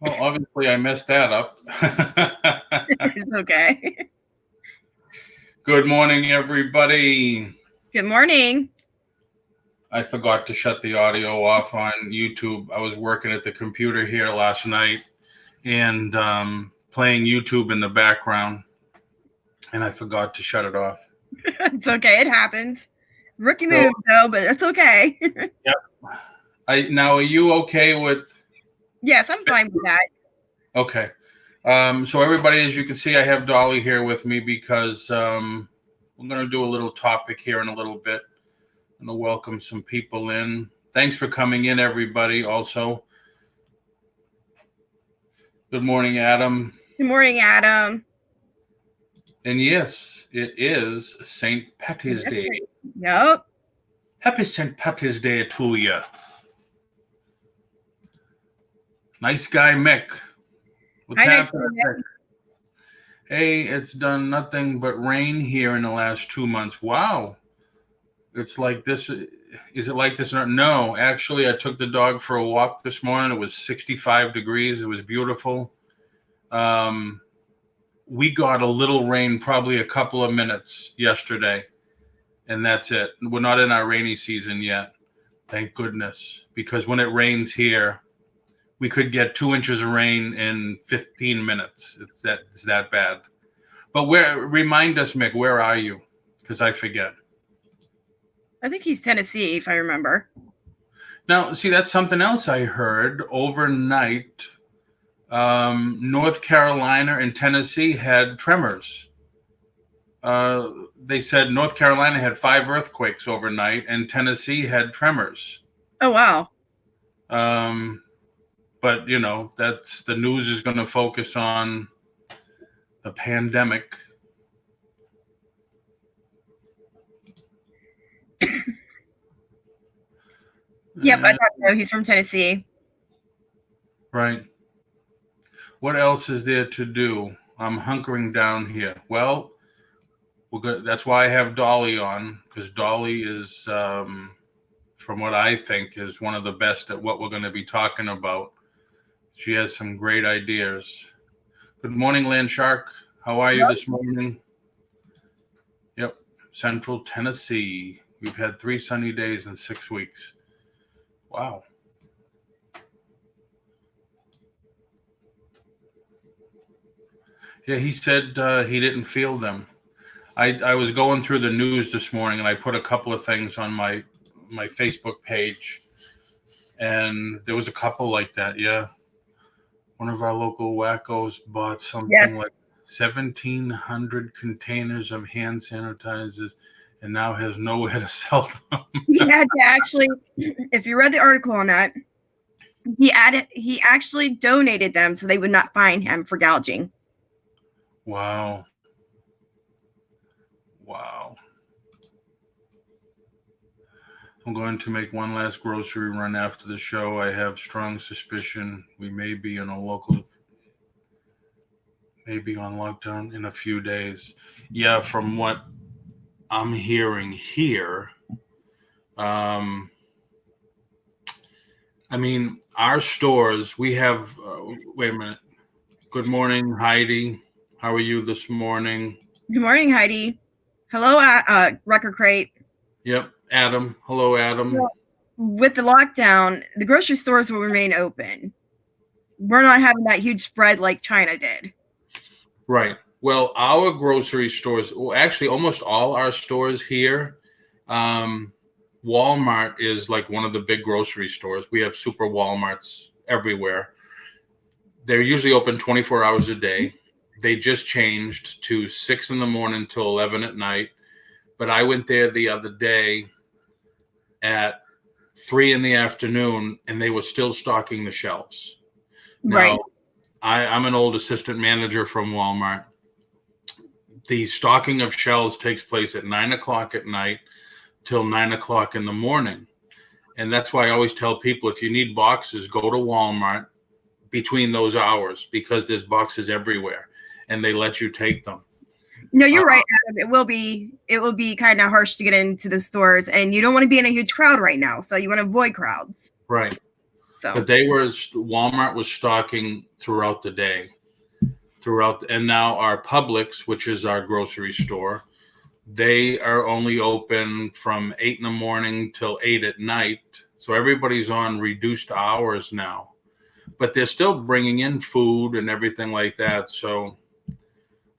Well, obviously I messed that up. It's okay. Good morning, everybody. Good morning. I forgot to shut the audio off on YouTube. I was working at the computer here last night and playing YouTube in the background, and I forgot to shut it off. It's okay. It happens. Rookie move, though, but it's okay. Yep. Now, are you okay with? Yes, I'm fine with that. Okay. So everybody, as you can see, I have Dolly here with me because we're going to do a little topic here in a little bit. I'm going to welcome some people in. Thanks for coming in, everybody, also. Good morning, Adam. Good morning, Adam. And yes, it is St. Patty's Day. Yep. Happy St. Patty's Day to you. Nice guy, Mick. What's happening, Mick? Hey, it's done nothing but rain here in the last 2 months. Wow. It's like this. Is it like this? No, actually, I took the dog for a walk this morning. It was 65 degrees. It was beautiful. We got a little rain, probably a couple of minutes yesterday, and that's it. We're not in our rainy season yet. Thank goodness, because when it rains here, we could get 2 inches of rain in 15 minutes. It's that bad. But remind us, Mick, where are you? Because I forget. I think he's Tennessee, if I remember. Now, see, that's something else I heard overnight. North Carolina and Tennessee had tremors. They said North Carolina had 5 earthquakes overnight, and Tennessee had tremors. Oh, wow. But, you know, that's the news is going to focus on the pandemic. Yep, I thought so. He's from Tennessee. Right. What else is there to do? I'm hunkering down here. Well, that's why I have Dolly on, because Dolly is, from what I think, is one of the best at what we're going to be talking about. She has some great ideas. Good morning, Land Shark. How are you this morning? Yep, Central Tennessee. We've had 3 sunny days in 6 weeks. Wow. Yeah, he said he didn't feel them. I was going through the news this morning, and I put a couple of things on my Facebook page, and there was a couple like that. Yeah, one of our local wackos bought something like 1,700 containers of hand sanitizers, and now has nowhere to sell them. He had to actually, if you read the article on that, he actually donated them so they would not fine him for gouging. Wow. I'm going to make one last grocery run after the show. I have strong suspicion we may be on lockdown in a few days. Yeah, from what I'm hearing here, I mean, our stores, we have, wait a minute. Good morning, Heidi. How are you this morning? Good morning, Heidi. Hello, Record Crate. Yep, Adam. Hello, Adam. Well, with the lockdown, the grocery stores will remain open. We're not having that huge spread like China did. Right. Well, our grocery stores, well, actually almost all our stores here, Walmart is like one of the big grocery stores. We have super Walmarts everywhere. They're usually open 24 hours a day. They just changed to 6 in the morning till 11 at night. But I went there the other day at 3 in the afternoon, and they were still stocking the shelves. Right. Now, I'm an old assistant manager from Walmart. The stocking of shelves takes place at 9 o'clock at night till 9 o'clock in the morning. And that's why I always tell people, if you need boxes, go to Walmart between those hours, because there's boxes everywhere and they let you take them. No, you're right, Adam. It will be kind of harsh to get into the stores, and you don't want to be in a huge crowd right now. So you want to avoid crowds. Right. So, but Walmart was stocking throughout the day, and now our Publix, which is our grocery store, they are only open from 8 in the morning till 8 at night. So everybody's on reduced hours now, but they're still bringing in food and everything like that. So,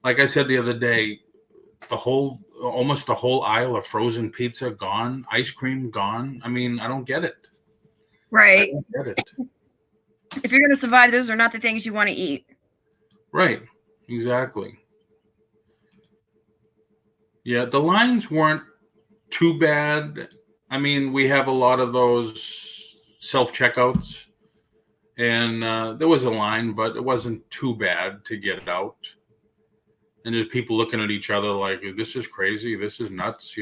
like I said the other day, almost the whole aisle of frozen pizza gone, ice cream gone. I mean, I don't get it. right. I don't get it. If you're going to survive, those are not the things you want to eat. Right. Exactly. Yeah, the lines weren't too bad. I mean, we have a lot of those self-checkouts, and there was a line, but it wasn't too bad to get out. And there's people looking at each other like, this is crazy, this is nuts,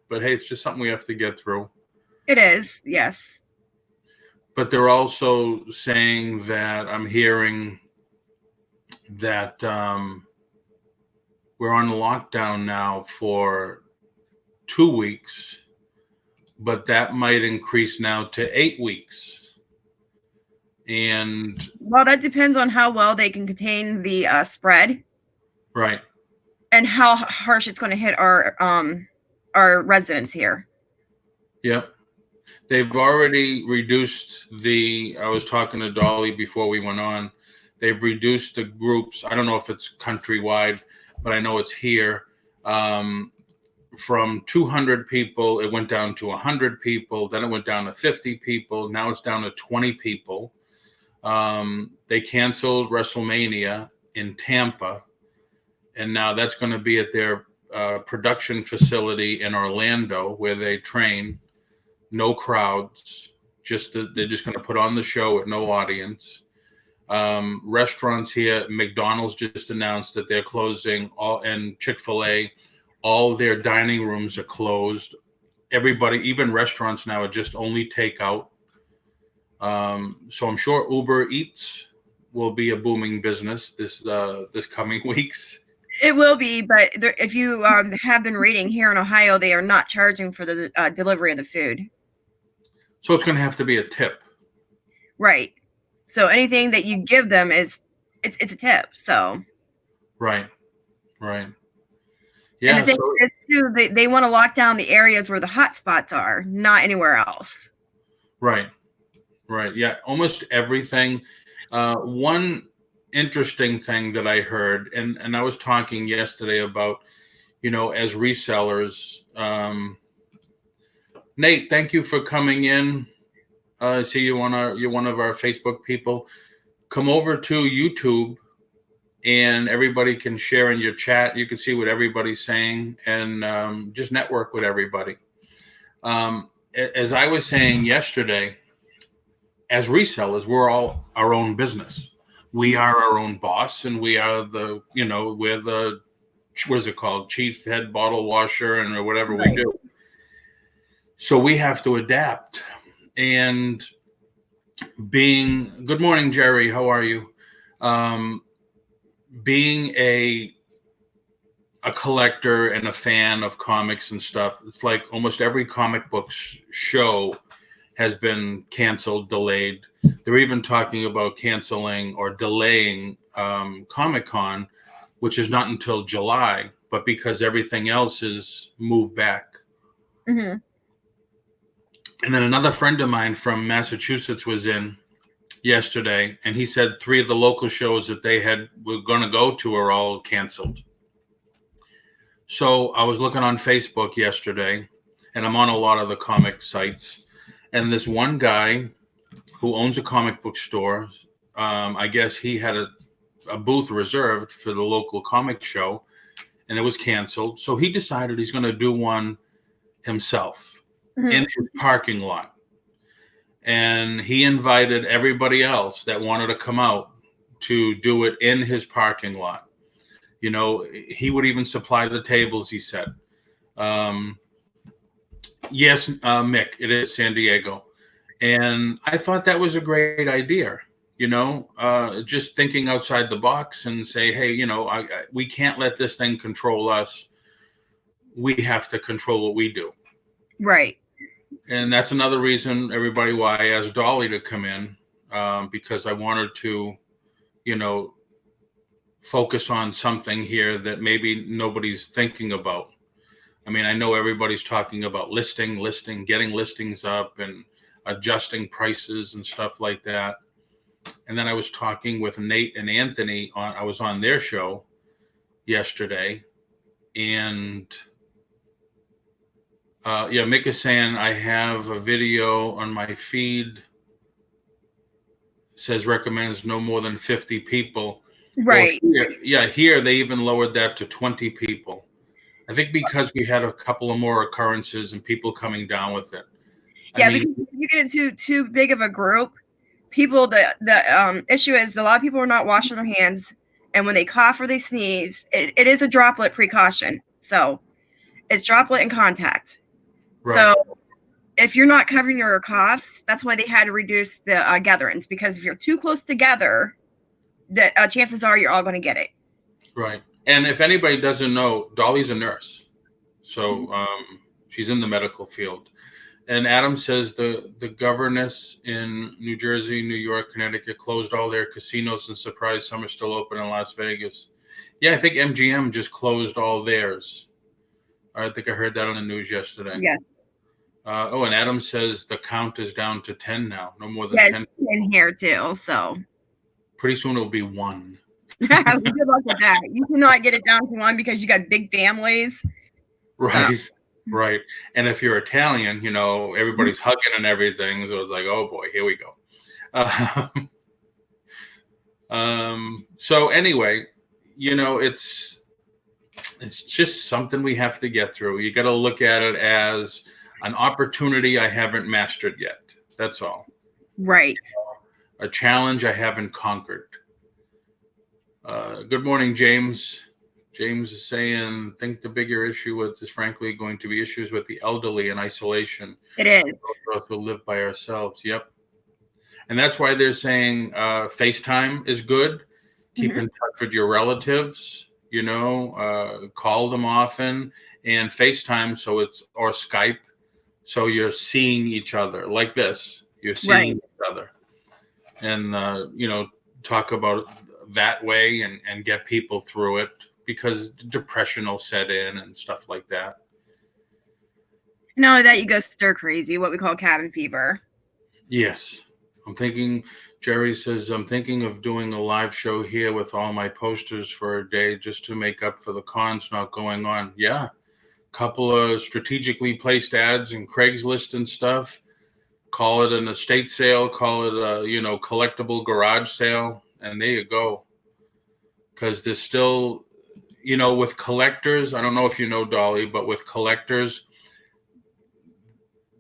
But hey, it's just something we have to get through. It is, yes. But they're also saying that I'm hearing that we're on lockdown now for 2 weeks, but that might increase now to 8 weeks. And well, that depends on how well they can contain the spread, right, and how harsh it's going to hit our residents here. Yep. They've already reduced I was talking to Dolly before we went on. They've reduced the groups. I don't know if it's countrywide, but I know it's here. From 200 people, it went down to 100 people. Then it went down to 50 people. Now it's down to 20 people. They canceled WrestleMania in Tampa, and now that's going to be at their production facility in Orlando, where they train. No crowds. They're just going to put on the show with no audience. Restaurants here, McDonald's just announced that they're closing and Chick-fil-A, all their dining rooms are closed. Everybody, even restaurants now, are just only takeout. So I'm sure Uber Eats will be a booming business this coming weeks. It will be, but if you have been reading, here in Ohio, they are not charging for the delivery of the food. So it's going to have to be a tip. Right. So anything that you give them it's a tip. So. Right. Yeah. And the thing is too, they want to lock down the areas where the hot spots are, not anywhere else. Right. Yeah. Almost everything. One interesting thing that I heard, and I was talking yesterday about, as resellers. Nate, thank you for coming in. I see you're one of our Facebook people. Come over to YouTube, and everybody can share in your chat. You can see what everybody's saying, and just network with everybody. As I was saying yesterday, as resellers, we're all our own business. We are our own boss, and we are we're the, what is it called? Chief head bottle washer or whatever we do. So we have to adapt. And good morning, Jerry, how are you? Being a collector and a fan of comics and stuff, it's like almost every comic book show has been canceled, delayed. They're even talking about canceling or delaying Comic-Con, which is not until July, but because everything else is moved back. Mm-hmm. And then another friend of mine from Massachusetts was in yesterday, and he said 3 of the local shows that they were going to go to are all canceled. So I was looking on Facebook yesterday, and I'm on a lot of the comic sites, and this one guy who owns a comic book store, I guess he had a booth reserved for the local comic show, and it was canceled. So he decided he's going to do one himself. Mm-hmm. In his parking lot. and he invited everybody else that wanted to come out to do it in his parking lot. You know, he would even supply the tables, he said. Yes, Mick, it is San Diego. And I thought that was a great idea, you know, just thinking outside the box and say, hey, you know, we can't let this thing control us. We have to control what we do. Right. And that's another reason, everybody, why I asked Dolly to come in, because I wanted to, you know, focus on something here that maybe nobody's thinking about. I mean, I know everybody's talking about listing, getting listings up and adjusting prices and stuff like that. And then I was talking with Nate and Anthony I was on their show yesterday, and Mick is saying I have a video on my feed, says recommends no more than 50 people. Right. Well, here they even lowered that to 20 people. I think because we had a couple of more occurrences and people coming down with it. Yeah, because if you get into too big of a group, people, the issue is a lot of people are not washing their hands, and when they cough or they sneeze, it is a droplet precaution. So it's droplet and contact. Right. So if you're not covering your coughs, that's why they had to reduce the gatherings, because if you're too close together, the chances are you're all going to get it. Right. And if anybody doesn't know, Dolly's a nurse. So she's in the medical field. And Adam says the governors in New Jersey, New York, Connecticut closed all their casinos and surprised some are still open in Las Vegas. Yeah, I think MGM just closed all theirs. I think I heard that on the news yesterday. Yeah. And Adam says the count is down to 10 now. No more than 10. In here too, so. Pretty soon it'll be 1. Good luck with that. You cannot get it down to 1 because you got big families. Right. So. Right. And if you're Italian, you know, everybody's hugging and everything. So it's like, oh boy, here we go. So anyway, you know, it's just something we have to get through. You got to look at it as an opportunity I haven't mastered yet. That's all. Right. A challenge I haven't conquered. Good morning, James. James is saying, I think the bigger issue with is frankly going to be issues with the elderly in isolation. It is. Those of us will live by ourselves. Yep. And that's why they're saying FaceTime is good. Keep in touch with your relatives, you know, call them often, and FaceTime or Skype. So you're seeing each other like this. You're seeing each other. And, you know, talk about it that way and get people through it, because depression will set in and stuff like that. No, that you go stir crazy, what we call cabin fever. Yes. Jerry says, I'm thinking of doing a live show here with all my posters for a day just to make up for the cons not going on. Yeah. Couple of strategically placed ads in Craigslist and stuff. Call it an estate sale, call it a, you know, collectible garage sale. And there you go. Because there's still, you know, with collectors, I don't know if you know, Dolly, but with collectors,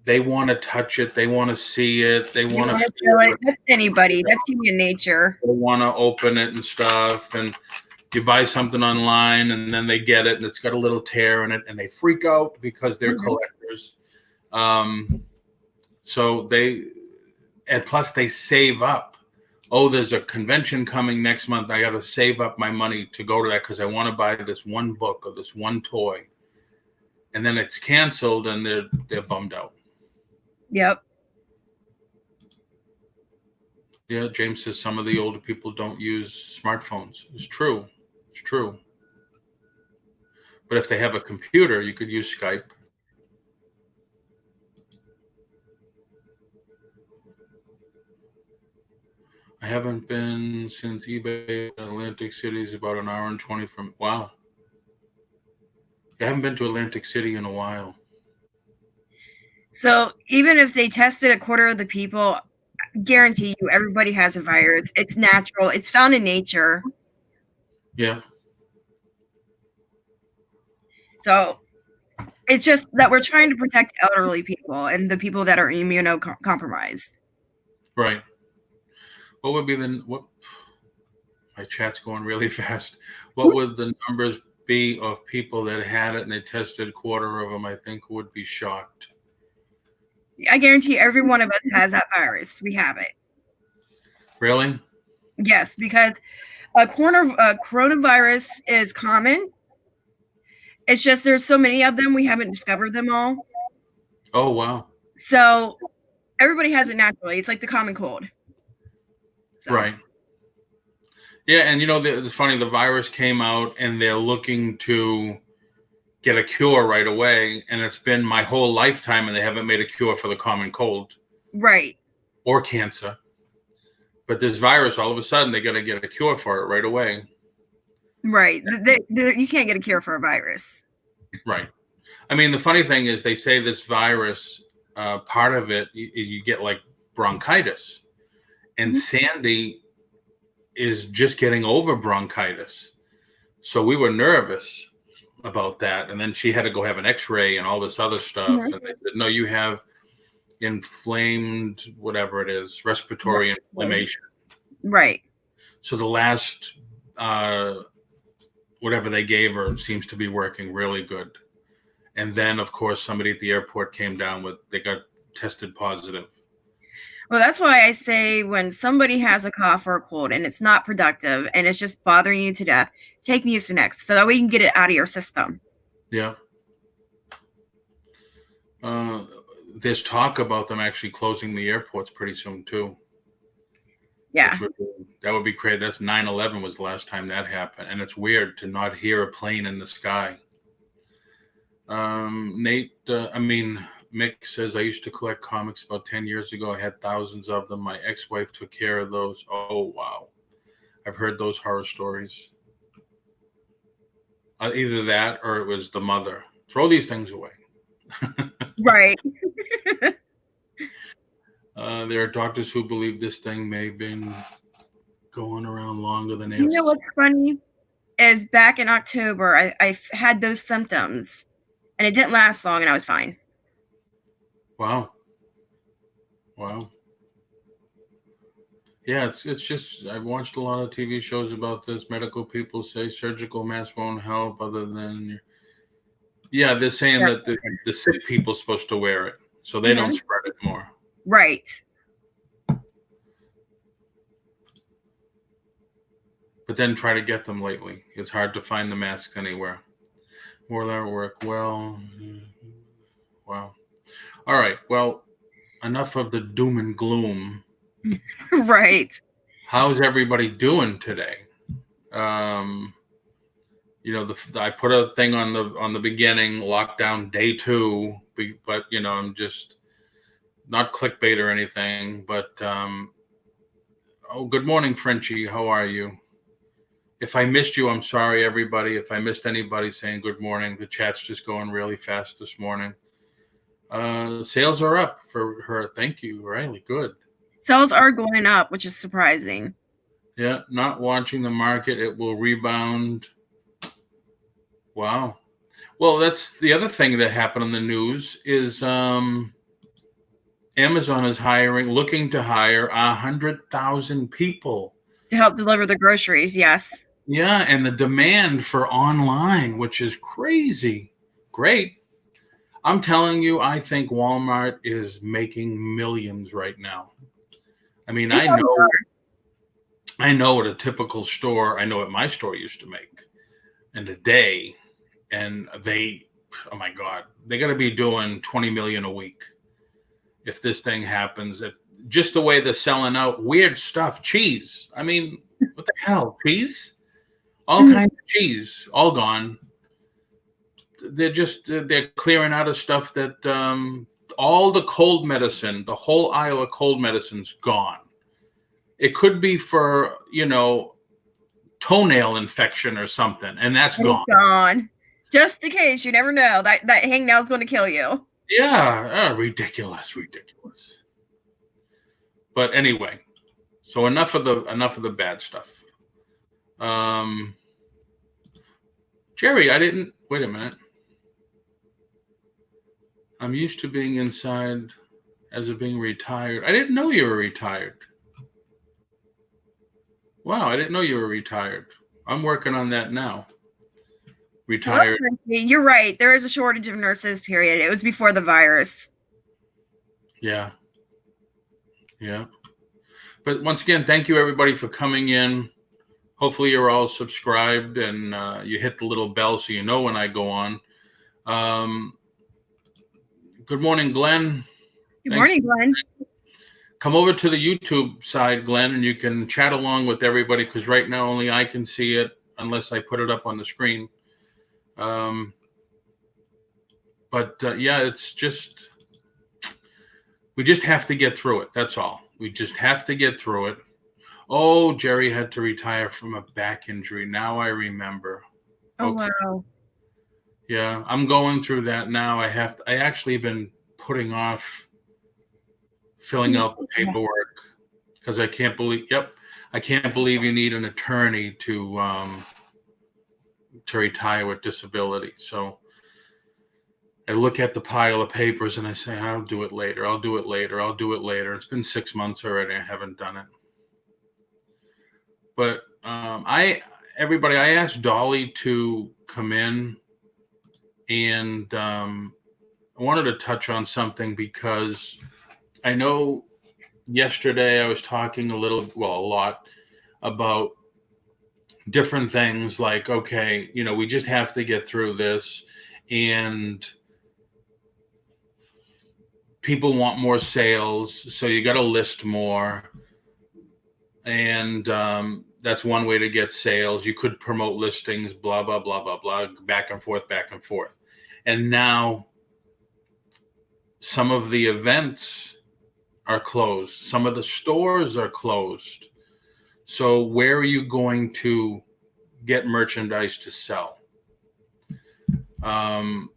they want to touch it. They want to see it. They want to feel it. That's anybody. That's human nature. They want to open it and stuff. And you buy something online and then they get it and it's got a little tear in it and they freak out because they're collectors. And plus they save up. Oh, there's a convention coming next month. I got to save up my money to go to that because I want to buy this one book or this one toy. And then it's canceled and they're bummed out. Yep. Yeah, James says some of the older people don't use smartphones. It's true. It's true. But if they have a computer, you could use Skype. I haven't been since eBay in Atlantic City is about an hour and 20 from. Wow. I haven't been to Atlantic City in a while. So even if they tested a quarter of the people, I guarantee you everybody has a virus. It's natural. It's found in nature. Yeah. So it's just that we're trying to protect elderly people and the people that are immunocompromised. Right. What would be what? My chat's going really fast. What would the numbers be of people that had it and they tested? Quarter of them, I think, would be shocked. I guarantee every one of us has that virus. We have it. Really? Yes, because a coronavirus is common. It's just there's so many of them, we haven't discovered them all. Oh, wow. So everybody has it naturally. It's like the common cold. So. Right. Yeah, and it's funny. The virus came out, and they're looking to get a cure right away, and it's been my whole lifetime, and they haven't made a cure for the common cold, right, or cancer. But this virus, all of a sudden, they got to get a cure for it right away. Right. You can't get a cure for a virus. Right. I mean, the funny thing is, they say this virus, part of it, you get like bronchitis, and Sandy is just getting over bronchitis. So we were nervous about that. And then she had to go have an x-ray and all this other stuff. And they said, no, you have inflamed, whatever it is, respiratory inflammation. Right. So the last, whatever they gave her seems to be working really good. And then, of course, somebody at the airport came down they got tested positive. Well, that's why I say when somebody has a cough or a cold and it's not productive and it's just bothering you to death, take Mucinex so that way you can get it out of your system. Yeah. There's talk about them actually closing the airports pretty soon, too. Yeah. That would be crazy. That's 9/11 was the last time that happened. And it's weird to not hear a plane in the sky. Mick says, I used to collect comics about 10 years ago. I had thousands of them. My ex-wife took care of those. Oh, wow. I've heard those horror stories. Either that or it was the mother. Throw these things away. Right. There are doctors who believe this thing may have been going around longer than You know what's funny is back in October, I had those symptoms and it didn't last long and I was fine. Wow. Yeah, it's just, I've watched a lot of TV shows about this. Medical people say surgical masks won't help other than, they're saying that the sick people are supposed to wear it so they don't spread it more. Right. But then try to get them lately. It's hard to find the masks anywhere. More artwork. Well, wow. All right. Well, enough of the doom and gloom. Right. How's everybody doing today? I put a thing on the beginning, lockdown day 2, but I'm just not clickbait or anything. But good morning, Frenchie. How are you? If I missed you, I'm sorry, everybody. If I missed anybody saying good morning, the chat's just going really fast this morning. Sales are up for her. Thank you, Riley. Good. Sales are going up, which is surprising. Yeah, not watching the market. It will rebound. Wow. Well, that's the other thing that happened in the news is Amazon is looking to hire 100,000 people. To help deliver the groceries, yes. Yeah, and the demand for online, which is crazy. Great. I'm telling you, I think Walmart is making millions right now. I mean, I know what a typical store, I know what my store used to make in a day. And oh my God, they got to be doing 20 million a week. If this thing happens, just the way they're selling out weird stuff, cheese. I mean, what the hell? Cheese? All kinds of cheese, all gone. They're clearing out of stuff that all the cold medicine, the whole aisle of cold medicine's gone. It could be for, toenail infection or something, and that's gone. Just in case, you never know. That hangnail's going to kill you. Yeah, ridiculous. But anyway, so enough of the bad stuff. Jerry, wait a minute. I'm used to being inside as of being retired. I didn't know you were retired. Wow, I didn't know you were retired. I'm working on that now. Retired. Well, you're right. There is a shortage of nurses, period. It was before the virus. Yeah. Yeah. But once again, thank you everybody for coming in. Hopefully you're all subscribed and you hit the little bell so you know when I go on. Good morning, Glenn. Good morning, Glenn. Come over to the YouTube side, Glenn, and you can chat along with everybody because right now only I can see it unless I put it up on the screen. Yeah, it's just, we just have to get through it. That's all. We just have to get through it. Oh, Jerry had to retire from a back injury. Now I remember. Oh, okay. Wow. Yeah, I'm going through that now. I actually been putting off filling out the paperwork because I can't believe, I can't believe you need an attorney to retire with disability. So I look at the pile of papers and I say, I'll do it later. I'll do it later. I'll do it later. It's been 6 months already. I haven't done it. But I asked Dolly to come in, and I wanted to touch on something because I know yesterday I was talking a lot about different things like, okay, we just have to get through this, and people want more sales, so you got to list more. And that's one way to get sales. You could promote listings, blah, blah, blah, blah, blah, back and forth, back and forth. And now some of the events are closed. Some of the stores are closed. So where are you going to get merchandise to sell? Where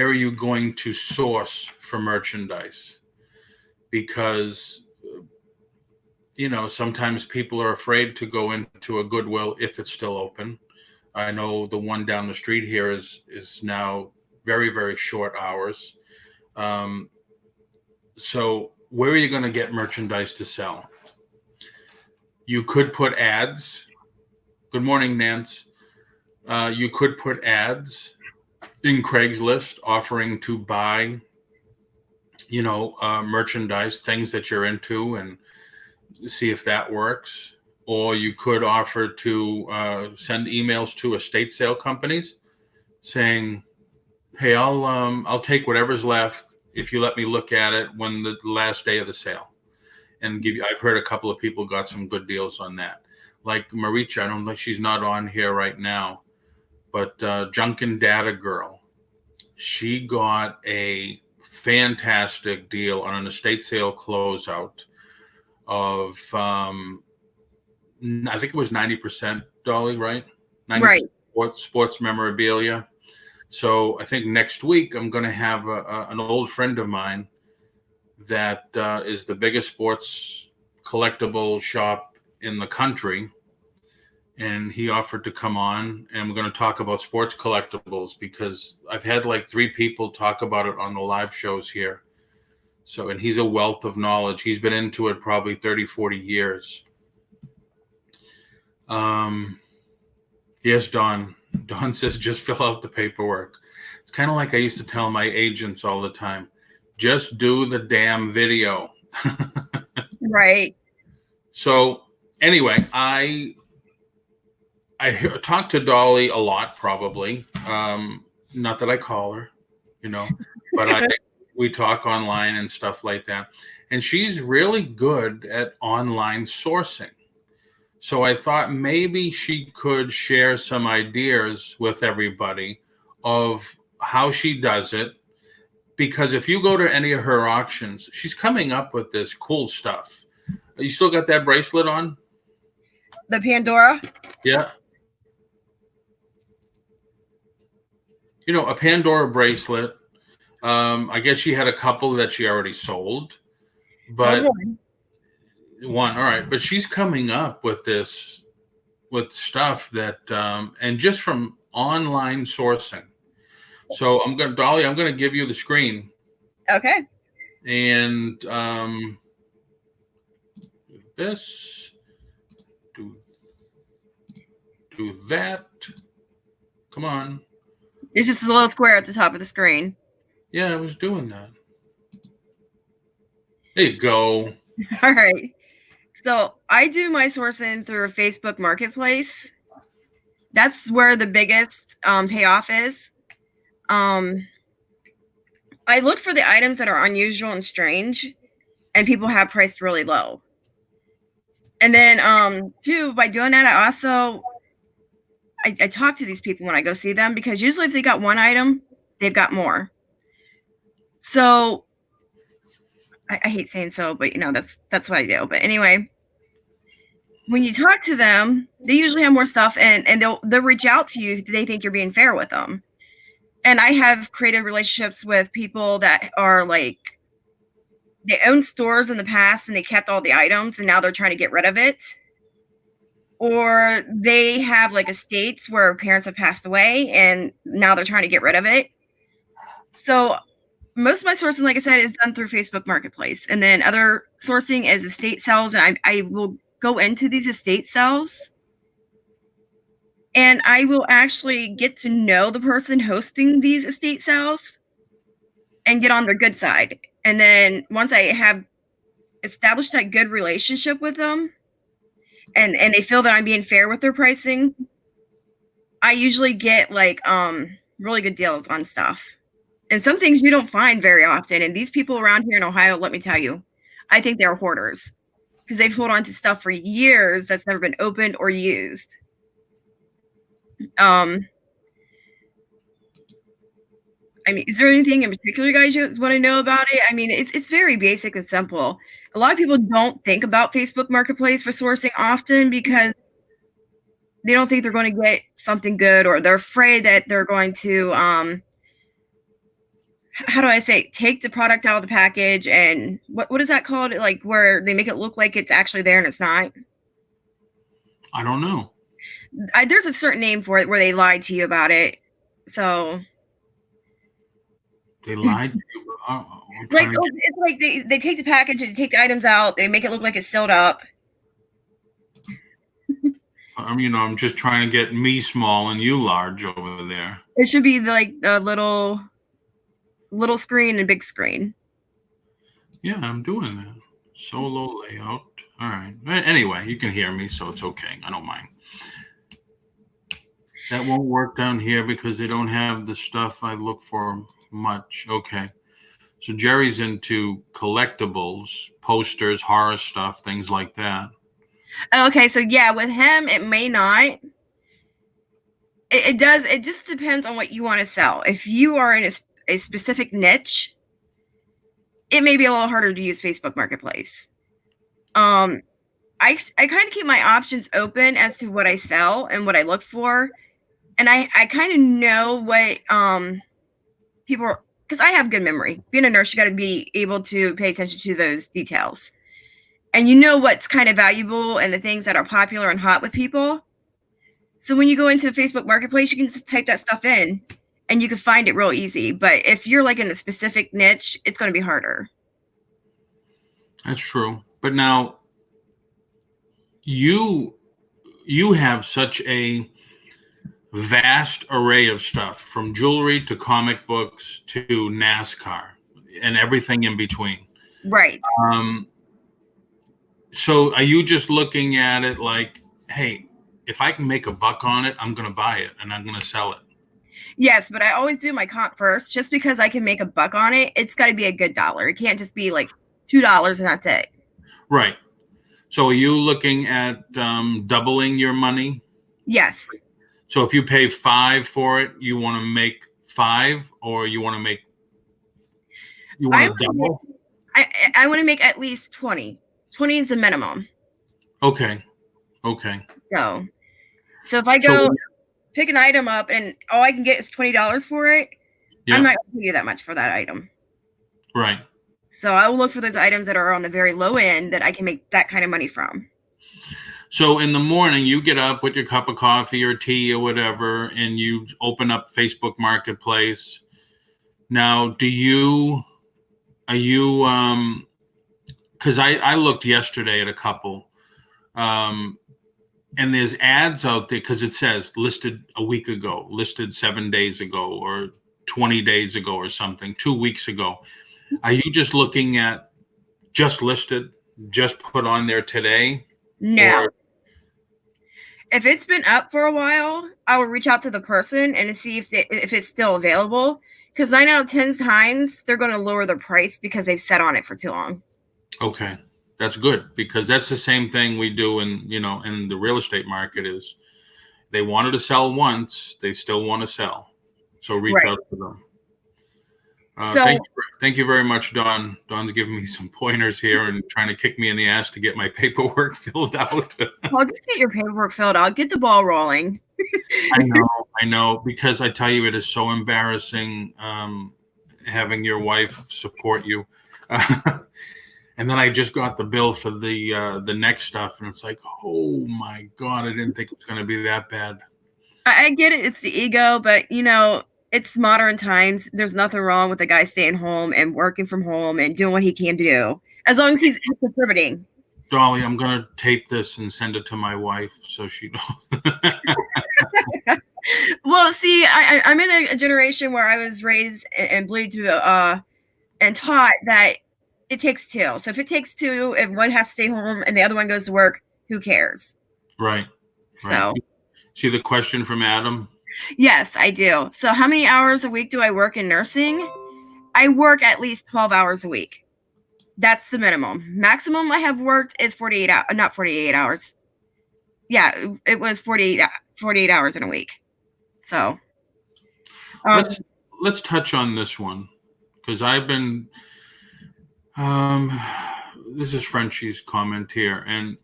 are you going to source for merchandise? Because sometimes people are afraid to go into a Goodwill if it's still open. I know the one down the street here is now very, very short hours. So where are you going to get merchandise to sell? You could put ads. Good morning, Nance. You could put ads in Craigslist offering to buy, merchandise, things that you're into, and see if that works. Or you could offer to send emails to estate sale companies saying, hey, I'll take whatever's left if you let me look at it when the last day of the sale, and give you. I've heard a couple of people got some good deals on that. Like Maricha, I don't think she's not on here right now, but Junk and Data Girl, she got a fantastic deal on an estate sale closeout of I think it was 90%, Dolly, right? 90% right. Sports memorabilia. So I think next week I'm going to have an old friend of mine that is the biggest sports collectible shop in the country, and he offered to come on, and we're going to talk about sports collectibles because I've had like 3 people talk about it on the live shows here. So, and he's a wealth of knowledge. He's been into it probably 30, 40 years. Yes, Don. Don says, just fill out the paperwork. It's kind of like I used to tell my agents all the time, just do the damn video. Right. So anyway, I talk to Dolly a lot, probably. Not that I call her, but we talk online and stuff like that. And she's really good at online sourcing. So I thought maybe she could share some ideas with everybody of how she does it. Because if you go to any of her auctions, she's coming up with this cool stuff. You still got that bracelet on? The Pandora? Yeah. A Pandora bracelet. I guess she had a couple that she already sold. But one, all right. But she's coming up with this, with stuff that, and just from online sourcing. So Dolly, I'm going to give you the screen. Okay. And this, do that. Come on. It's just a little square at the top of the screen. Yeah, I was doing that. There you go. All right. So I do my sourcing through a Facebook Marketplace. That's where the biggest payoff is. I look for the items that are unusual and strange, and people have priced really low. And then, too, by doing that, I also I talk to these people when I go see them, because usually if they got one item, they've got more. So I hate saying so, but that's what I do. But anyway, when you talk to them, they usually have more stuff, and they'll reach out to you if they think you're being fair with them. And I have created relationships with people that are like, they owned stores in the past and they kept all the items and now they're trying to get rid of it. Or they have like estates where parents have passed away and now they're trying to get rid of it. So most of my sourcing, like I said, is done through Facebook Marketplace. And then other sourcing is estate sales. And I will go into these estate sales and I will actually get to know the person hosting these estate sales and get on their good side. And then once I have established that good relationship with them and they feel that I'm being fair with their pricing, I usually get like really good deals on stuff. And some things you don't find very often. And these people around here in Ohio, let me tell you, I think they're hoarders because they've held on to stuff for years that's never been opened or used. I mean, is there anything in particular you guys want to know about it? I mean, it's very basic and simple. A lot of people don't think about Facebook Marketplace for sourcing often because they don't think they're going to get something good, or they're afraid that they're going to, how do I say, take the product out of the package and what is that called? Like where they make it look like it's actually there and it's not. I don't know. There's a certain name for it where they lied to you about it. So they lied to you. It's like they take the package and they take the items out. They make it look like it's sealed up. I'm just trying to get me small and you large over there. It should be like a little screen and big screen. Yeah, I'm doing that. Solo layout. All right. Anyway, you can hear me, so it's okay. I don't mind. That won't work down here because they don't have the stuff I look for much. Okay. So Jerry's into collectibles, posters, horror stuff, things like that. Okay, so yeah, with him, it may not. It does. It just depends on what you want to sell. If you are in a specific niche, it may be a little harder to use Facebook Marketplace. I kind of keep my options open as to what I sell and what I look for. And I kind of know what people are, because I have good memory. Being a nurse, you got to be able to pay attention to those details. And you know what's kind of valuable and the things that are popular and hot with people. So when you go into Facebook Marketplace, you can just type that stuff in and you can find it real easy. But if you're like in a specific niche, it's going to be harder. That's true. But now you have such a vast array of stuff, from jewelry to comic books to NASCAR and everything in between. Right. So are you just looking at it like, hey, if I can make a buck on it, I'm going to buy it and I'm going to sell it? Yes, but I always do my comp first. Just because I can make a buck on it, it's got to be a good dollar. It can't just be like $2 and that's it. Right. So are you looking at doubling your money? Yes. So if you pay $5 for it, you want to make $5, or you want to double? I want to make at least 20. 20 is the minimum. Okay. So if I go pick an item up and all I can get is $20 for it, yeah, I'm not going to pay you that much for that item. Right. So I will look for those items that are on the very low end that I can make that kind of money from. So in the morning, you get up with your cup of coffee or tea or whatever, and you open up Facebook Marketplace. Now, Are you because I looked yesterday at a couple, and there's ads out there because it says listed a week ago, listed 7 days ago, or 20 days ago, or something, 2 weeks ago. Are you just looking at just listed, just put on there today? No. Or, If it's been up for a while, I will reach out to the person and see if it's still available. Because 9 out of 10 times they're going to lower the price because they've sat on it for too long. okay, that's good, because that's the same thing we do in the real estate market. Is they wanted to sell once, they still want to sell, so reach Right. out to them. So Thank you very much, Dawn. Dawn's giving me some pointers here and trying to kick me in the ass to get my paperwork filled out. I'll just get your paperwork filled out. Get the ball rolling. I know, because I tell you, it is so embarrassing having your wife support you. And then I just got the bill for the next stuff, and it's like, oh my God, I didn't think it was going to be that bad. I get it. It's the ego, but it's modern times. There's nothing wrong with the guy staying home and working from home and doing what he can do, as long as he's contributing. Dolly, I'm going to tape this and send it to my wife so she knows. Well, see, I'm in a generation where I was raised and believed to and taught that it takes two. So if it takes two, if one has to stay home and the other one goes to work, who cares? Right. So see the question from Adam? Yes, I do. So how many hours a week do I work in nursing? I work at least 12 hours a week. That's the minimum. Maximum I have worked is 48 hours, not 48 hours. Yeah, it was 48 hours in a week. So let's touch on this one, because I've been this is Frenchie's comment here, and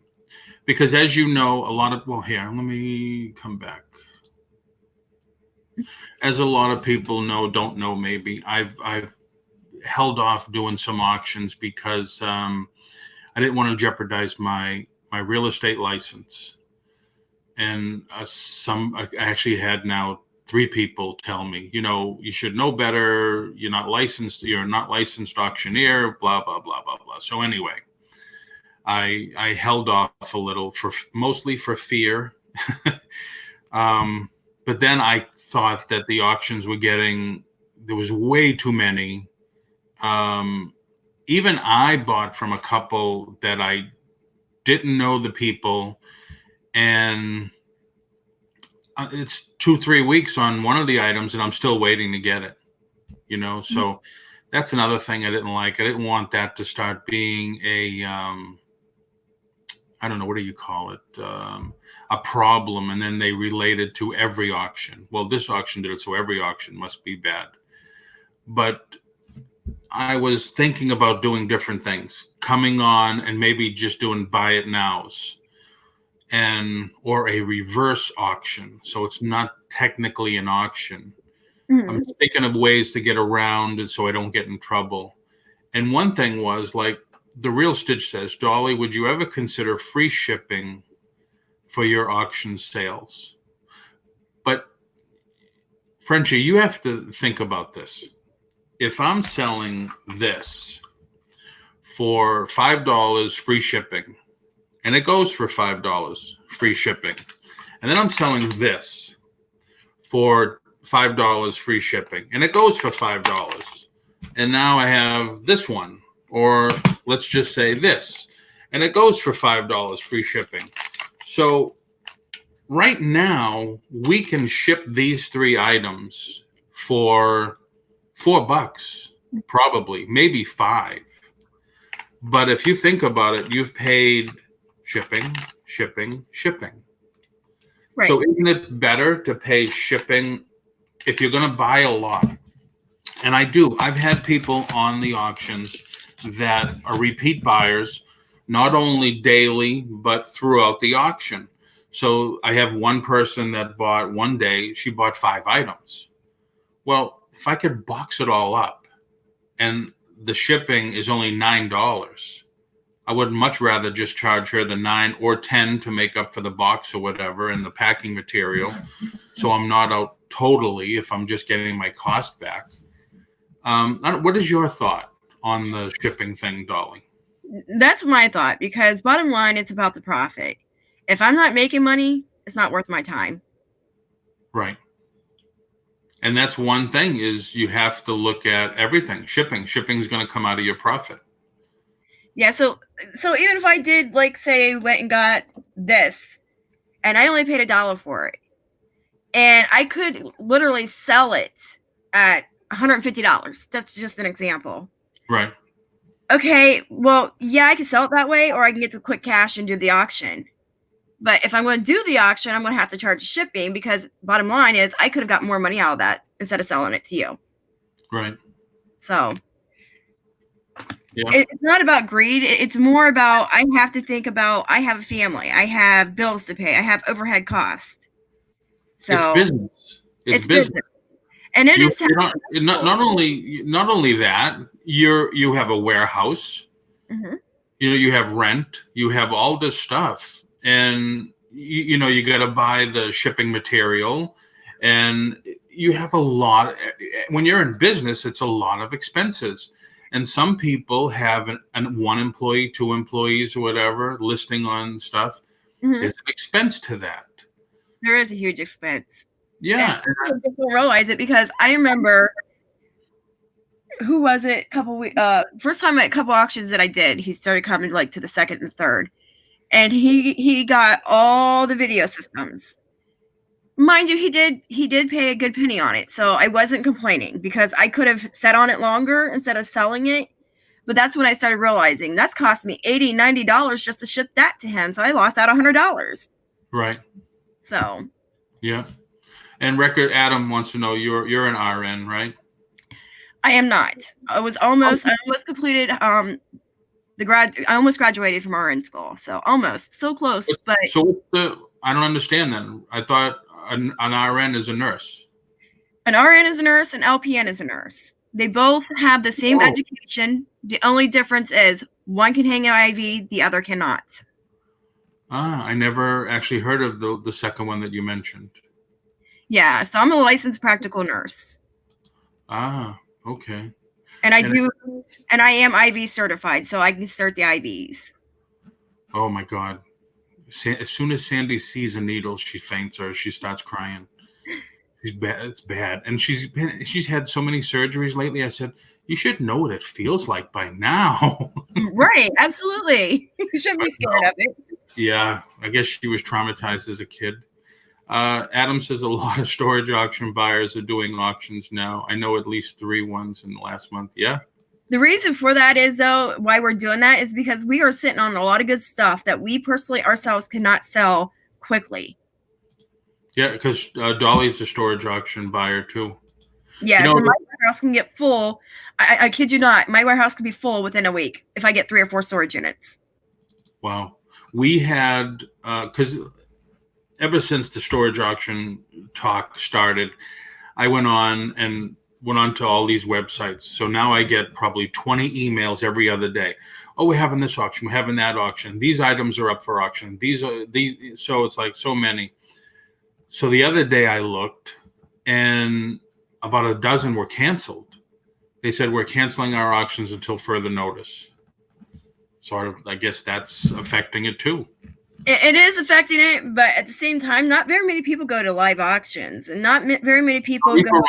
because, as you know, here, let me come back. As a lot of people don't know, maybe I've held off doing some auctions because I didn't want to jeopardize my real estate license. And I actually had now 3 people tell me, you should know better. You're not licensed auctioneer, blah, blah, blah, blah, blah. So anyway, I held off a little mostly for fear. But then I thought that the auctions there was way too many. Even I bought from a couple that I didn't know the people, and it's 2-3 weeks on one of the items, and I'm still waiting to get it. So that's another thing I didn't like. I didn't want that to start being a I don't know, what do you call it? A problem, and then they relate it to every auction. Well, this auction did it, so every auction must be bad. But I was thinking about doing different things, coming on and maybe just doing buy it nows, or a reverse auction, so it's not technically an auction. Mm-hmm. I'm thinking of ways to get around it so I don't get in trouble. And one thing was, like, the Real Stitch says, Dolly, would you ever consider free shipping for your auction sales? But Frenchie, you have to think about this. If I'm selling this for $5 free shipping, and it goes for $5 free shipping, and then I'm selling this for $5 free shipping, and it goes for $5, and now I have this one, or let's just say this, and it goes for $5 free shipping. So right now we can ship these 3 items for $4, probably, maybe $5. But if you think about it, you've paid shipping. Right. So isn't it better to pay shipping if you're going to buy a lot? And I've had people on the auctions that are repeat buyers, not only daily, but throughout the auction. So I have one person that bought one day, she bought 5 items. Well, if I could box it all up and the shipping is only $9, I would much rather just charge her the $9 or $10 to make up for the box or whatever and the packing material. So I'm not out totally if I'm just getting my cost back. What is your thought on the shipping thing, Dolly? That's my thought, because bottom line, it's about the profit. If I'm not making money, it's not worth my time. Right. And that's one thing, is you have to look at everything. Shipping is going to come out of your profit. Yeah. So even if I did, like, say, went and got this and I only paid $1 for it, and I could literally sell it at $150. That's just an example. Right. Okay, well, yeah, I can sell it that way, or I can get the quick cash and do the auction. But if I'm going to do the auction, I'm going to have to charge shipping, because bottom line is I could have got more money out of that instead of selling it to you. Right. So yeah. It's not about greed. It's more about, I have to think about, I have a family, I have bills to pay, I have overhead costs. So it's business. It's business. And it is not only that, you have a warehouse. Mm-hmm. You have rent, you have all this stuff, and you got to buy the shipping material, and you have a lot. When you're in business, it's a lot of expenses, and some people have one employee, 2 employees, or whatever, listing on stuff. Mm-hmm. There's an expense to that. There is a huge expense. Yeah, and I don't realize it, because I remember, who was it? First time at a couple auctions that I did, he started coming like to the second and third, and he got all the video systems. Mind you, he did pay a good penny on it, so I wasn't complaining, because I could have sat on it longer instead of selling it. But that's when I started realizing that's cost me $80, $90 just to ship that to him, so I lost out $100. Right. So. Yeah. And Record Adam wants to know, you're an RN, right? I am not. I almost completed I almost graduated from RN school, so almost, so close. But so I don't understand then. I thought an RN is a nurse. An RN is a nurse, an LPN is a nurse. They both have the same education. The only difference is one can hang an IV, the other cannot. I never actually heard of the second one that you mentioned. Yeah, so I'm a licensed practical nurse. Okay. And I am IV certified, so I can start the IVs. Oh my God. As soon as Sandy sees a needle, she faints, or she starts crying. She's bad. It's bad. And she's had so many surgeries lately. I said, you should know what it feels like by now. Right. Absolutely. You shouldn't be scared of it. Yeah. I guess she was traumatized as a kid. Adam says a lot of storage auction buyers are doing auctions now. I know at least 3 ones in the last month. Yeah. The reason for that is, though, why we're doing that is because we are sitting on a lot of good stuff that we personally ourselves cannot sell quickly. Yeah, because Dolly's a storage auction buyer too. Yeah, my warehouse can get full. I kid you not, my warehouse can be full within a week if I get 3 or 4 storage units. Wow. We had, because ever since the storage auction talk started, I went on to all these websites. So now I get probably 20 emails every other day. Oh, we're having this auction. We're having that auction. These items are up for auction. So it's like so many. So the other day I looked, and about a dozen were canceled. They said, we're canceling our auctions until further notice. So I guess that's affecting it too. It is affecting it, but at the same time, not very many people go to live auctions, and not very many people go.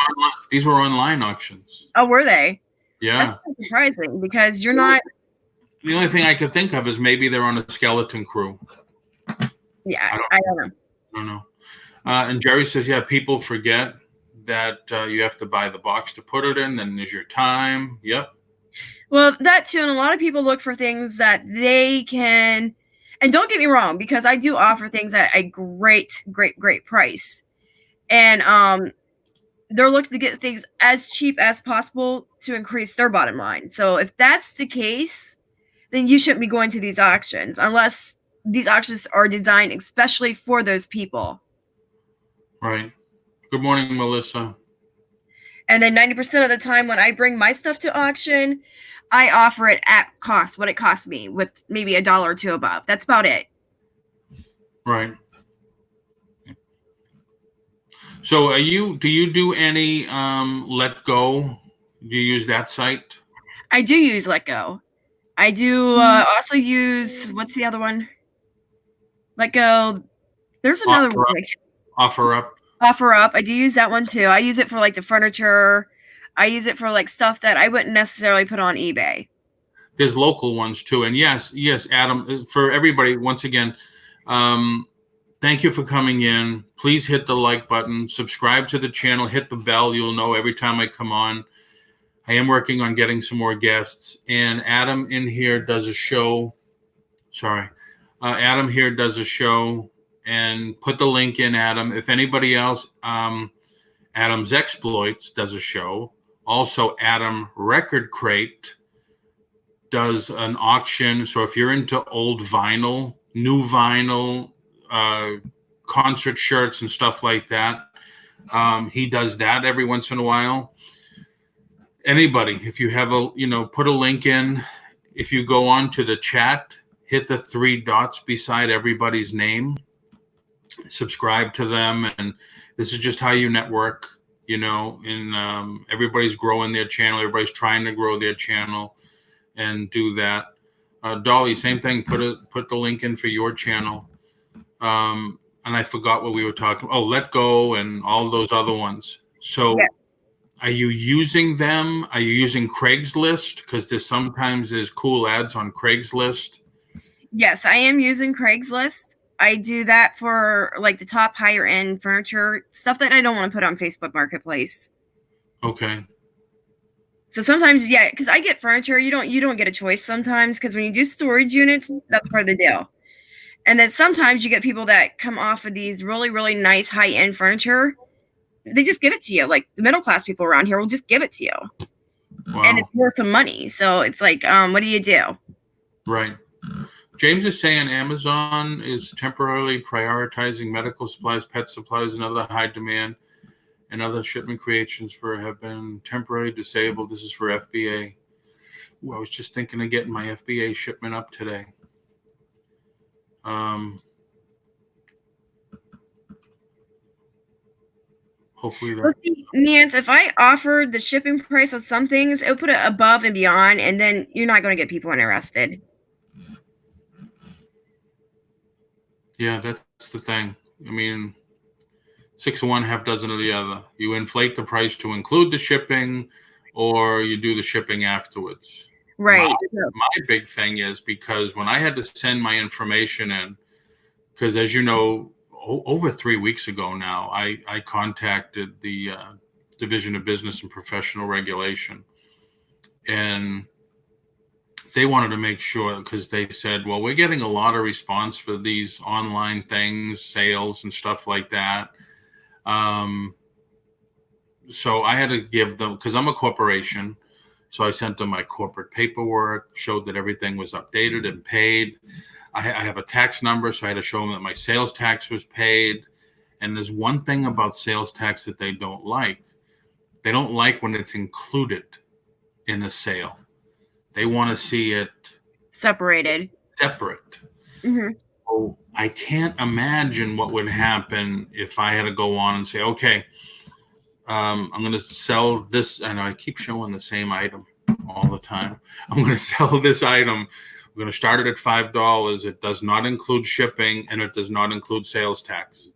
These were online auctions. Oh, were they? Yeah. That's surprising, because you're not. The only thing I could think of is maybe they're on a skeleton crew. Yeah, I don't know. And Jerry says, yeah, people forget that you have to buy the box to put it in. Then there's your time. Yep. Well, that too, and a lot of people look for things that they can. And don't get me wrong, because I do offer things at a great price. And they're looking to get things as cheap as possible to increase their bottom line. So if that's the case, then you shouldn't be going to these auctions unless these auctions are designed especially for those people. Right. Good morning, Melissa. And then 90% of the time when I bring my stuff to auction, I offer it at cost, what it costs me, with maybe $1 or $2 above. That's about it. Right. So do you do any Let Go? Do you use that site? I do use Let Go. I do also use, what's the other one? Let Go. There's another one. Offer Up. Offer Up. I do use that one too. I use it for like the furniture. I use it for like stuff that I wouldn't necessarily put on eBay. There's local ones too. And yes, Adam, for everybody, once again, thank you for coming in. Please hit the like button, subscribe to the channel, hit the bell. You'll know every time I come on. I am working on getting some more guests. And Adam in here does a show. Adam here does a show. And put the link in, Adam. If anybody else, Adam's Exploits does a show. Also, Adam Record Crate does an auction. So if you're into old vinyl, new vinyl, concert shirts and stuff like that, he does that every once in a while. Anybody, if you have put a link in. If you go on to the chat, hit the 3 dots beside everybody's name, subscribe to them. And this is just how you network, everybody's growing their channel. Everybody's trying to grow their channel and do that. Dolly, same thing. Put the link in for your channel. And I forgot what we were talking. Oh, Let Go and all those other ones. So yeah. Are you using them? Are you using Craigslist? Because there's cool ads on Craigslist. Yes, I am using Craigslist. I do that for like the top higher end furniture stuff that I don't want to put on Facebook Marketplace. Okay. So sometimes, yeah, because I get furniture, you don't get a choice sometimes, because when you do storage units, that's part of the deal. And then sometimes you get people that come off of these really, really nice high end furniture. They just give it to you. Like the middle class people around here will just give it to you. Wow. And it's worth some money. So it's like, what do you do? Right. James is saying Amazon is temporarily prioritizing medical supplies, pet supplies, and other high demand, and other shipment creations have been temporarily disabled. This is for FBA. Ooh, I was just thinking of getting my FBA shipment up today. Hopefully that. Nance, if I offered the shipping price of some things, it would put it above and beyond, and then you're not going to get people interested. Yeah, that's the thing. I mean, 6 of one, half dozen of the other. You inflate the price to include the shipping, or you do the shipping afterwards. Right. My big thing is, because when I had to send my information in, because as you know, over 3 weeks ago now, I contacted the Division of Business and Professional Regulation, and they wanted to make sure, because they said, well, we're getting a lot of response for these online things, sales and stuff like that. So I had to give them, because I'm a corporation, so I sent them my corporate paperwork, showed that everything was updated and paid. I have a tax number, so I had to show them that my sales tax was paid. And there's one thing about sales tax that they don't like. They don't like when it's included in the sale. They want to see it separated. Mm-hmm. So I can't imagine what would happen if I had to go on and say, okay, I'm going to sell this. I know I keep showing the same item all the time. I'm going to sell this item. We're going to start it at $5. It does not include shipping, and it does not include sales tax.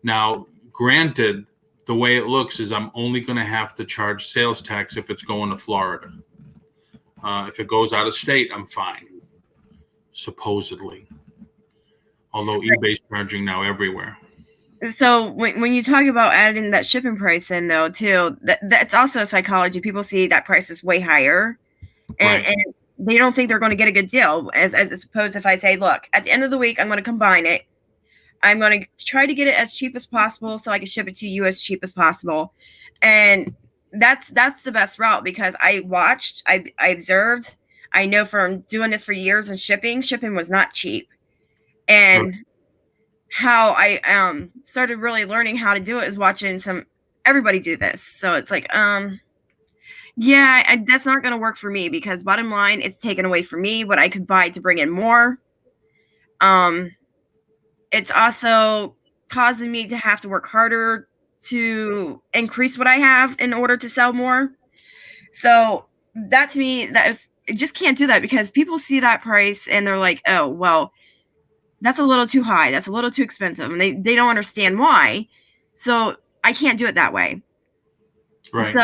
Now, granted, the way it looks is I'm only going to have to charge sales tax if it's going to Florida. If it goes out of state, I'm fine, supposedly. Although eBay's charging now everywhere. So when you talk about adding that shipping price in, though, too, that's also psychology. People see that price is way higher, and they don't think they're going to get a good deal. As opposed, if I say, look, at the end of the week, I'm going to combine it. I'm going to try to get it as cheap as possible so I can ship it to you as cheap as possible. And that's the best route, because I watched, I observed, I know from doing this for years, and shipping was not cheap. And how I started really learning how to do it is watching everybody do this. So it's like, yeah, that's not going to work for me, because bottom line, it's taken away from me what I could buy to bring in more. It's also causing me to have to work harder to increase what I have in order to sell more. So that to me, it just can't do that, because people see that price and they're like, oh, well, that's a little too high. That's a little too expensive. And they don't understand why. So I can't do it that way. Right. So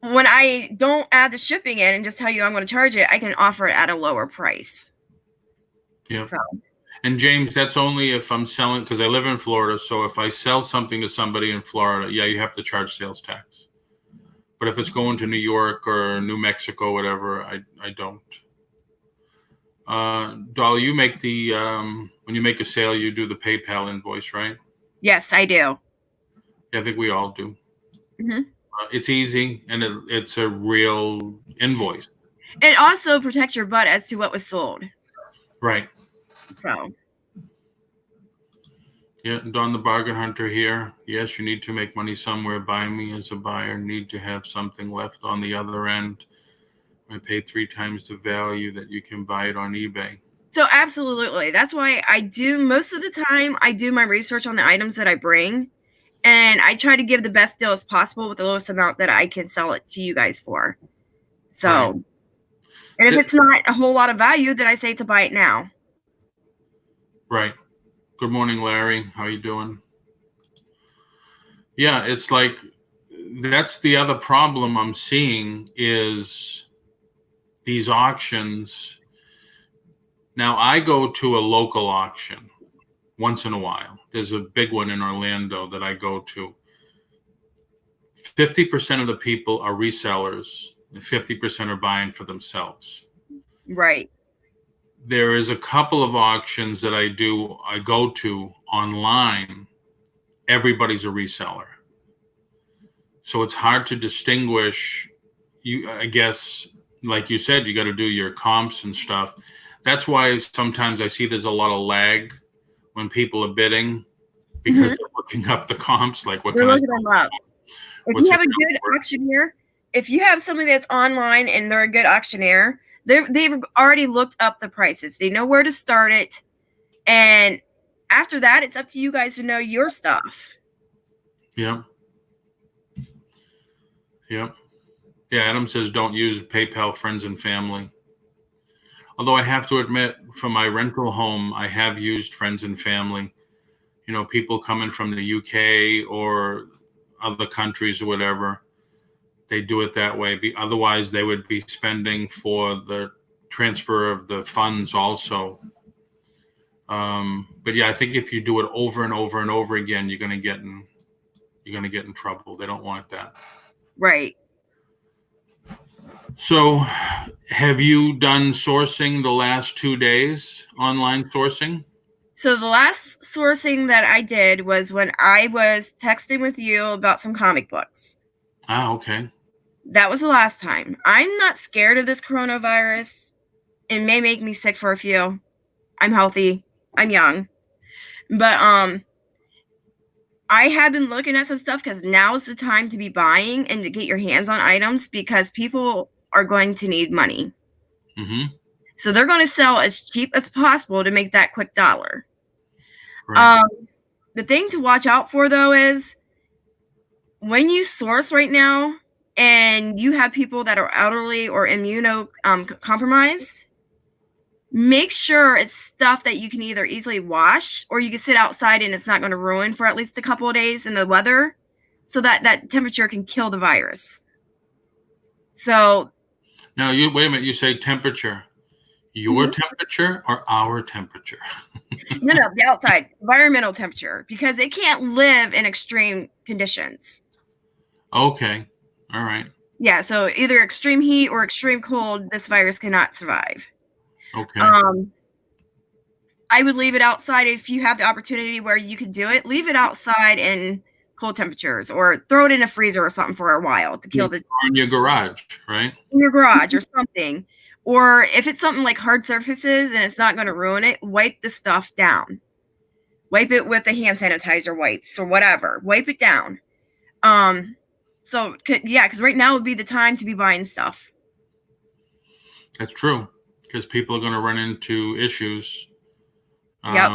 when I don't add the shipping in and just tell you I'm going to charge it, I can offer it at a lower price. Yeah. So. And James, that's only if I'm selling, because I live in Florida. So if I sell something to somebody in Florida, yeah, you have to charge sales tax. But if it's going to New York or New Mexico, whatever, I don't. Dolly, you make the when you make a sale, you do the PayPal invoice, right? Yes, I do. Yeah, I think we all do. Mm-hmm. It's easy, and it's a real invoice. It also protects your butt as to what was sold. Right. So. Yeah, Don the Bargain Hunter here. Yes, you need to make money somewhere. Buy me as a buyer. Need to have something left on the other end. I pay 3 times the value that you can buy it on eBay. So absolutely. That's why I do, most of the time, I do my research on the items that I bring, and I try to give the best deal as possible with the lowest amount that I can sell it to you guys for. So, right. And if it's not a whole lot of value, then I say to buy it now. Right. Good morning, Larry. How you doing? Yeah, it's like, that's the other problem I'm seeing is these auctions. Now, I go to a local auction once in a while. There's a big one in Orlando that I go to. 50% of the people are resellers and 50% are buying for themselves. Right. There is a couple of auctions that I go to online. Everybody's a reseller. So it's hard to distinguish. I guess, like you said, you got to do your comps and stuff. That's why sometimes I see there's a lot of lag when people are bidding, because they're looking up the comps. Like, what can I sell? If you have a good auctioneer, if you have somebody that's online and they're a good auctioneer, they've already looked up the prices. They know where to start it. And after that, it's up to you guys to know your stuff. Yeah. Yep. Yeah, Adam says don't use PayPal friends and family. Although I have to admit, for my rental home, I have used friends and family. You know, people coming from the UK or other countries or whatever, they do it that way. Otherwise, they would be spending for the transfer of the funds also. But yeah, I think if you do it over and over and over again, you're going to get in trouble. They don't want that. Right. So, have you done sourcing the last 2 days, online sourcing? So the last sourcing that I did was when I was texting with you about some comic books. Ah, okay. That was the last time. I'm not scared of this coronavirus. It may make me sick for a few. I'm healthy. I'm young. But I have been looking at some stuff, because now is the time to be buying and to get your hands on items, because people are going to need money. Mm-hmm. So they're going to sell as cheap as possible to make that quick dollar. Right. The thing to watch out for, though, is when you source right now and you have people that are elderly or immunocompromised, make sure it's stuff that you can either easily wash or you can sit outside and it's not going to ruin for at least a couple of days in the weather, so that that temperature can kill the virus. So now, wait a minute. You say temperature. Your temperature or our temperature? No, the outside environmental temperature, because it can't live in extreme conditions. Okay. All right. Yeah, so either extreme heat or extreme cold, this virus cannot survive. Okay. I would leave it outside if you have the opportunity where you could do it. Leave it outside in cold temperatures, or throw it in a freezer or something for a while to kill the. Or in your garage, right? In your garage or something. Or if it's something like hard surfaces and it's not going to ruin it, wipe the stuff down. Wipe it with the hand sanitizer wipes or whatever. Wipe it down. So, yeah, because right now would be the time to be buying stuff. That's true, because people are going to run into issues. Yep.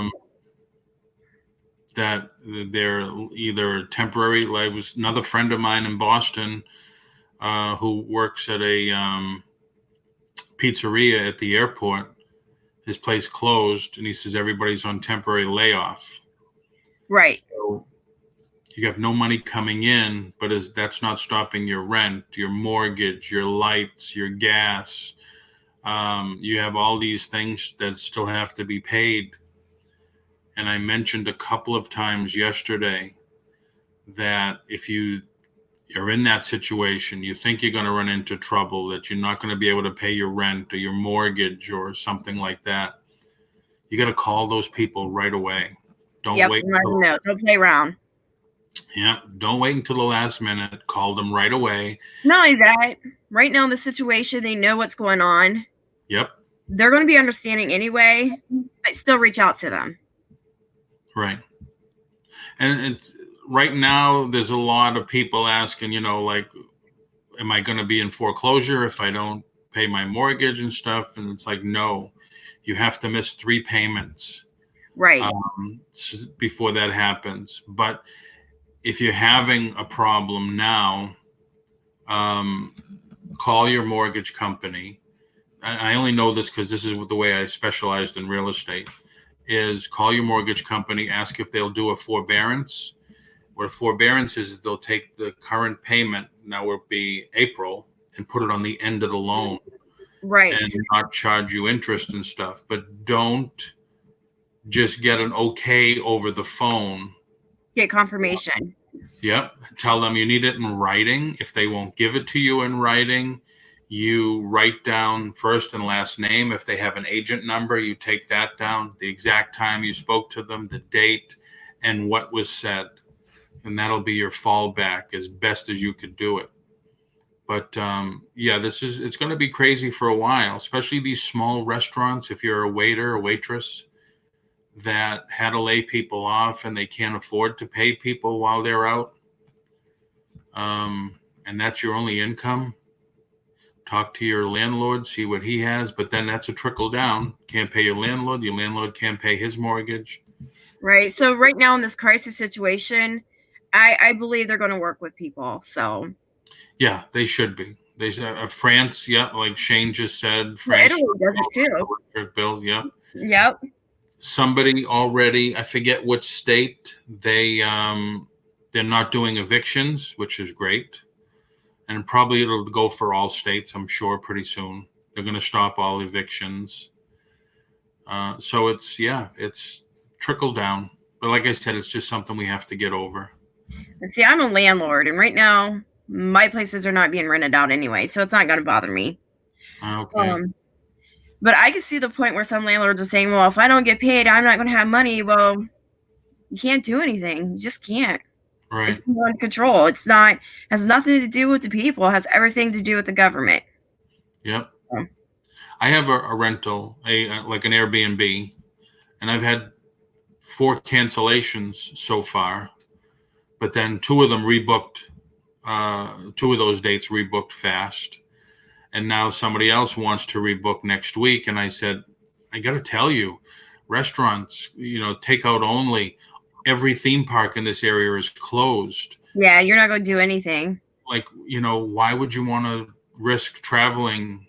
That they're either temporary. Like, was another friend of mine in Boston. who works at a pizzeria at the airport. His place closed, and he says everybody's on temporary layoff. Right. So you have no money coming in, but that's not stopping your rent, your mortgage, your lights, your gas. You have all these things that still have to be paid. And I mentioned a couple of times yesterday that if you're in that situation, you think you're going to run into trouble, that you're not going to be able to pay your rent or your mortgage or something like that, you got to call those people right away. Don't wait. Don't play around. Yeah, don't wait until the last minute. Call them right away. Not only that, right now in the situation, they know what's going on. Yep. They're going to be understanding anyway, but still reach out to them. Right. And it's right now, there's a lot of people asking, like, am I going to be in foreclosure if I don't pay my mortgage and stuff? And it's like, no, you have to miss 3 payments. Right. Before that happens. But if you're having a problem now, call your mortgage company. I only know this because this is the way I specialized in real estate, is call your mortgage company, ask if they'll do a forbearance. What a forbearance is they'll take the current payment, now will be April, and put it on the end of the loan. Right. And not charge you interest and stuff. But don't just get an okay over the phone. Get confirmation. Yep. Tell them you need it in writing. If they won't give it to you in writing, you write down first and last name. If they have an agent number, you take that down, the exact time you spoke to them, the date, and what was said. And that'll be your fallback as best as you could do it. But it's going to be crazy for a while, especially these small restaurants. If you're a waiter or waitress that had to lay people off and they can't afford to pay people while they're out, and that's your only income, talk to your landlord, see what he has. But then that's a trickle down. Can't pay your landlord can't pay his mortgage. Right. So right now in this crisis situation, I believe they're going to work with people. So yeah, they should be. They France, like Shane just said, France. Italy does it too. Bill, yeah. Yep. Somebody already, I forget which state, they're not doing evictions, which is great. And probably it'll go for all states, I'm sure, pretty soon. They're going to stop all evictions. So it's trickle down. But like I said, it's just something we have to get over. See, I'm a landlord, and right now my places are not being rented out anyway, so it's not going to bother me. Okay. But I can see the point where some landlords are saying, well, if I don't get paid, I'm not going to have money. Well, you can't do anything. You just can't. Right. It's beyond control. It's not, has nothing to do with the people. It has everything to do with the government. Yep. I have a rental, like an Airbnb, and I've had 4 cancellations so far, but then 2 of them rebooked. 2 of those dates rebooked fast. And now somebody else wants to rebook next week. And I said, I got to tell you, restaurants, takeout only, every theme park in this area is closed. Yeah, you're not going to do anything. Like, why would you want to risk traveling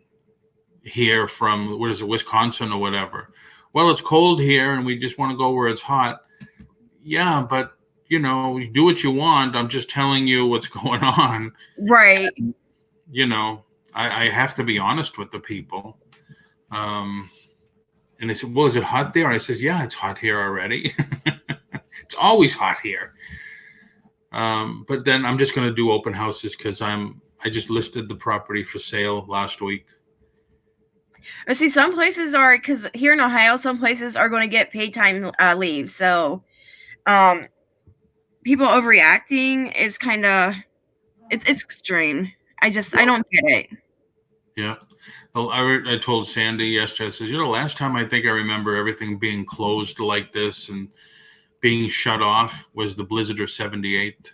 here from, Wisconsin or whatever? Well, it's cold here and we just want to go where it's hot. Yeah, but, you do what you want. I'm just telling you what's going on. Right. I have to be honest with the people. And they said, well, is it hot there? And I says, yeah, it's hot here already. It's always hot here. But then I'm just going to do open houses because I just listed the property for sale last week. I see some places are, because here in Ohio, some places are going to get paid time leave. So people overreacting is kind of, it's extreme. I don't get it. Yeah. Well, I told Sandy yesterday, I says, last time I think I remember everything being closed like this and being shut off was the blizzard of 78.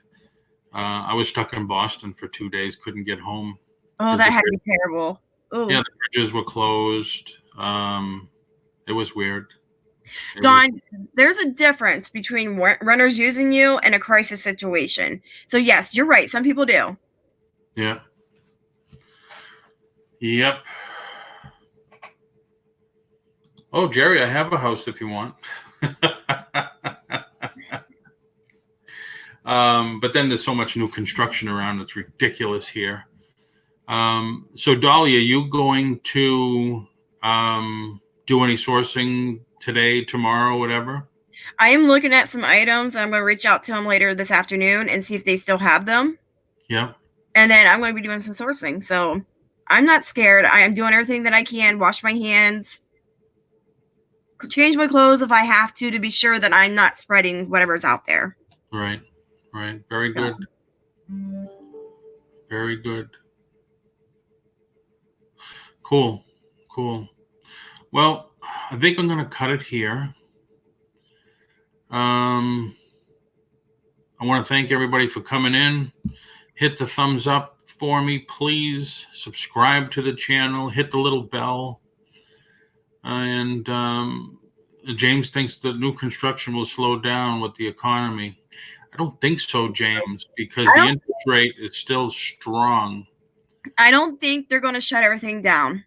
I was stuck in Boston for 2 days, couldn't get home. Oh, that had to be terrible. Ooh. Yeah, the bridges were closed. It was weird. Don, there's a difference between renters using you and a crisis situation. So yes, you're right. Some people do. Yeah. Yep. Oh, Jerry, I have a house if you want. But then there's so much new construction around. It's ridiculous here. So Dolly, are you going to do any sourcing today, tomorrow, whatever? I am looking at some items. I'm going to reach out to them later this afternoon and see if they still have them. Yeah. And then I'm going to be doing some sourcing. So I'm not scared. I am doing everything that I can, wash my hands, change my clothes if I have to be sure that I'm not spreading whatever's out there. Right. Right. Very good. Very good. Cool. Cool. Well, I think I'm going to cut it here. I want to thank everybody for coming in. Hit the thumbs up for me, please. Subscribe to the channel. Hit the little bell. And James thinks the new construction will slow down with the economy. I don't think so, James, because the interest rate is still strong. I don't think they're going to shut everything down.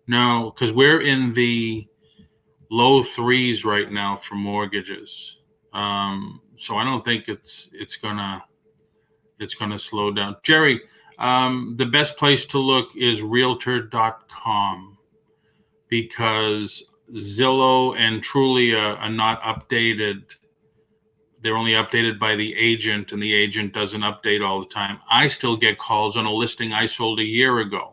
No, because we're in the low threes right now for mortgages. So I don't think it's gonna slow down. Jerry, the best place to look is realtor.com because Zillow and Trulia are not updated. They're only updated by the agent, and the agent doesn't update all the time. I still get calls on a listing I sold a year ago.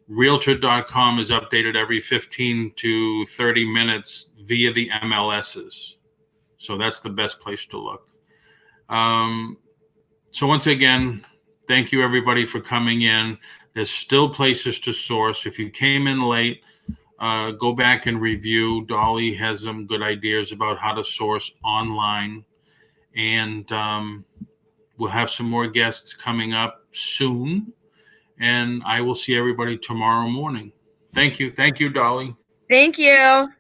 Realtor.com is updated every 15 to 30 minutes via the MLSs. So that's the best place to look. So once again, thank you everybody for coming in. There's still places to source. If you came in late, go back and review. Dolly has some good ideas about how to source online. And we'll have some more guests coming up soon. And I will see everybody tomorrow morning. Thank you. Thank you, Dolly. Thank you.